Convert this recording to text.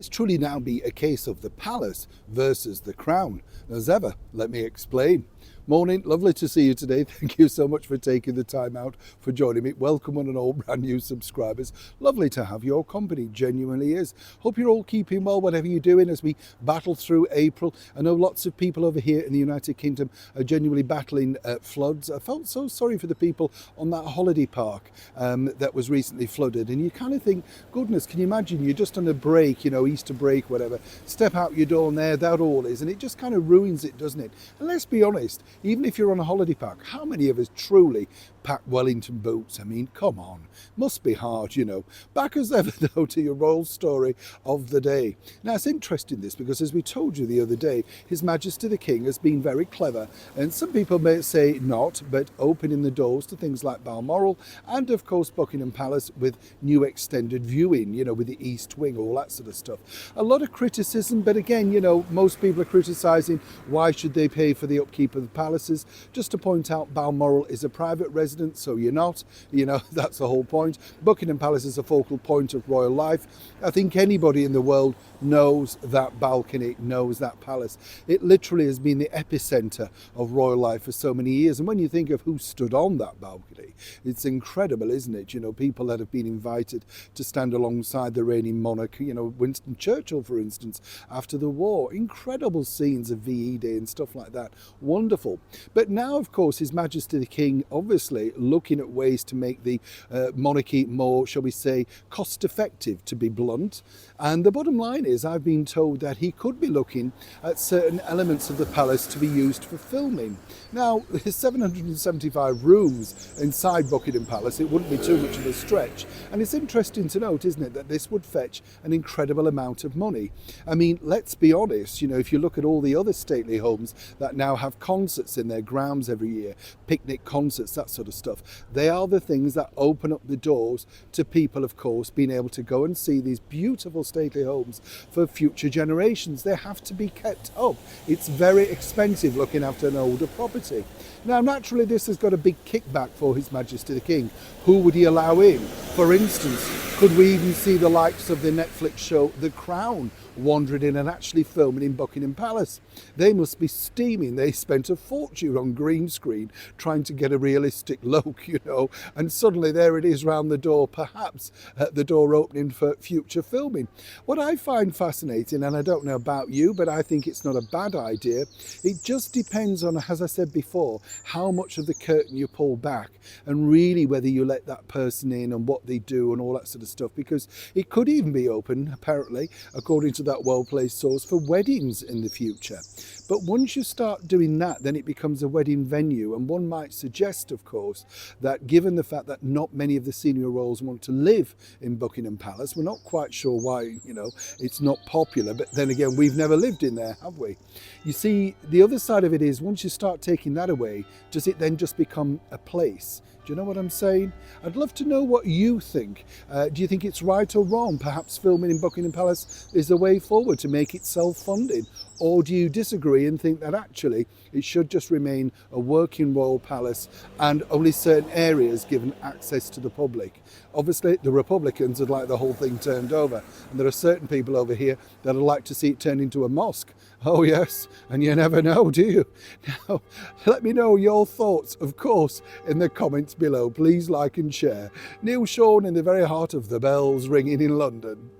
It's truly now be a case of the palace versus the crown. As ever, let me explain. Morning, lovely to see you today. Thank you so much for taking the time out for joining me. Welcome on and all brand new subscribers. Lovely to have your company, genuinely is. Hope you're all keeping well, whatever you're doing as we battle through April. I know lots of people over here in the United Kingdom are genuinely battling floods. I felt so sorry for the people on that holiday park that was recently flooded. And you kind of think, goodness, can you imagine you're just on a break, Easter break, whatever, step out your door and there that all is, and it just kind of ruins it, doesn't it? And let's be honest, even if you're on a holiday park, how many of us truly pack Wellington boots? I mean, come on, must be hard, Back as ever though to your royal story of the day. Now it's interesting this because, as we told you the other day, His Majesty the King has been very clever, and some people may say not, but opening the doors to things like Balmoral and of course Buckingham Palace with new extended viewing, with the East Wing, all that sort of stuff. A lot of criticism, but again, most people are criticising why should they pay for the upkeep of the palaces. Just to point out, Balmoral is a private residence, so you're not, that's the whole point. Buckingham Palace is a focal point of royal life. I think anybody in the world knows that balcony, knows that palace. It literally has been the epicentre of royal life for so many years. And when you think of who stood on that balcony, it's incredible, isn't it? People that have been invited to stand alongside the reigning monarch, Winston Churchill, for instance, after the war. Incredible scenes of VE Day and stuff like that. Wonderful. But now, of course, His Majesty the King, obviously looking at ways to make the monarchy more, shall we say, cost effective, to be blunt. And the bottom line is, I've been told that he could be looking at certain elements of the palace to be used for filming. Now, there's 775 rooms inside Buckingham Palace. It wouldn't be too much of a stretch. And it's interesting to note, isn't it, that this would fetch an incredible amount of money. I mean, let's be honest, if you look at all the other stately homes that now have concerts in their grounds every year, picnic concerts, that sort of stuff, they are the things that open up the doors to people, of course, being able to go and see these beautiful stately homes for future generations. They have to be kept up. It's very expensive looking after an older property. Now, naturally, this has got a big kickback for His Majesty the King. Who would he allow in? For instance, could we even see the likes of the Netflix show The Crown wandering in and actually filming in Buckingham Palace? They must be steaming. They spent a fortune on green screen trying to get a realistic look, and suddenly there it is round the door, perhaps the door opening for future filming. What I find fascinating, and I don't know about you, but I think it's not a bad idea, it just depends on, as I said before, how much of the curtain you pull back and really whether you let that person in and what they do and all that sort of stuff, because it could even be open, apparently, according to that well-placed source, for weddings in the future. But once you start doing that, then it becomes a wedding venue, and one might suggest, of course, that given the fact that not many of the senior royals want to live in Buckingham Palace, we're not quite sure why, it's not popular, but then again, we've never lived in there, have we? You see, the other side of it is, once you start taking that away, does it then just become a place? Do you know what I'm saying? I'd love to know what you think. Do you think it's right or wrong? Perhaps filming in Buckingham Palace is the way forward to make it self-funded? Or do you disagree and think that actually it should just remain a working royal palace and only certain areas given access to the public? Obviously, the Republicans would like the whole thing turned over. And there are certain people over here that would like to see it turned into a mosque. Oh yes, and you never know, do you? Now, let me know your thoughts, of course, in the comments below. Please like and share. Neil Sean in the very heart of the bells ringing in London.